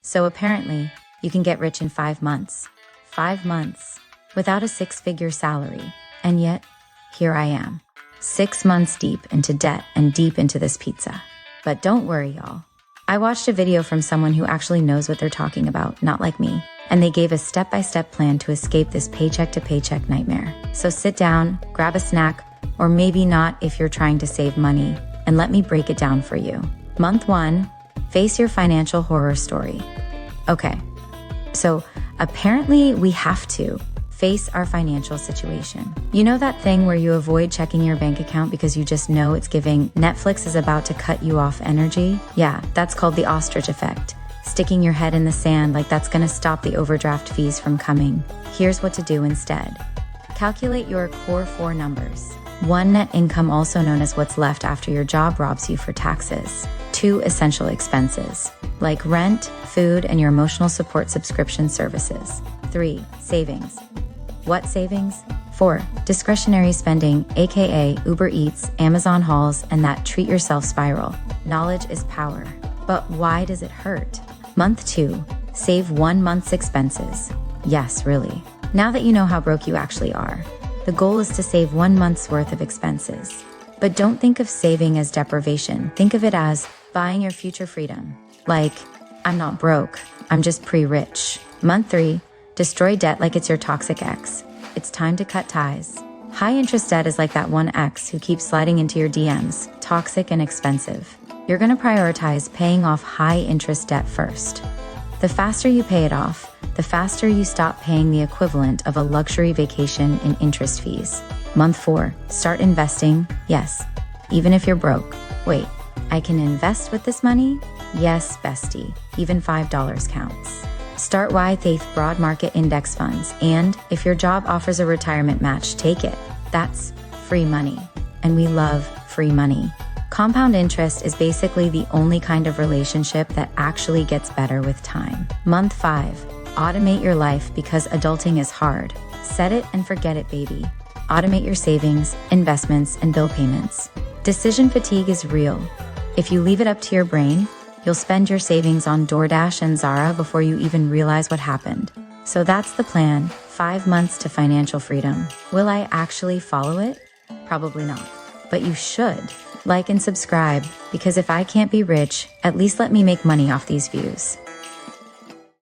So apparently, you can get rich in 5 months. 5 months. Without a 6-figure salary. And yet, here I am. 6 months deep into debt and deep into this pizza. But don't worry, y'all. I watched a video from someone who actually knows what they're talking about, not like me. And they gave a step-by-step plan to escape this paycheck-to-paycheck nightmare. So sit down, grab a snack, or maybe not if you're trying to save money, and let me break it down for you. Month 1, face your financial horror story. Okay, so apparently we have to face our financial situation. You know that thing where you avoid checking your bank account because you just know it's giving Netflix is about to cut you off energy? Yeah, that's called the ostrich effect. Sticking your head in the sand like that's gonna stop the overdraft fees from coming. Here's what to do instead. Calculate your core 4 numbers. 1, net income, also known as what's left after your job robs you for taxes. 2, essential expenses, like rent, food, and your emotional support subscription services. 3, savings. What savings? 4, discretionary spending, aka Uber Eats, Amazon hauls, and that treat yourself spiral. Knowledge is power. But why does it hurt? Month 2, save 1 month's expenses. Yes, really. Now that you know how broke you actually are, the goal is to save 1 month's worth of expenses. But don't think of saving as deprivation. Think of it as buying your future freedom. Like, I'm not broke, I'm just pre-rich. Month 3, destroy debt like it's your toxic ex. It's time to cut ties. High interest debt is like that one ex who keeps sliding into your DMs, toxic and expensive. You're gonna prioritize paying off high interest debt first. The faster you pay it off, the faster you stop paying the equivalent of a luxury vacation in interest fees. Month 4, start investing. Yes, even if you're broke. Wait, I can invest with this money? Yes, bestie, even $5 counts. Start with broad market index funds, and if your job offers a retirement match, take it. That's free money, and we love free money. Compound interest is basically the only kind of relationship that actually gets better with time. Month 5, automate your life because adulting is hard. Set it and forget it, baby. Automate your savings, investments, and bill payments. Decision fatigue is real. If you leave it up to your brain, you'll spend your savings on DoorDash and Zara before you even realize what happened. So that's the plan, 5 months to financial freedom. Will I actually follow it? Probably not. But you should. Like and subscribe, because if I can't be rich, at least let me make money off these views.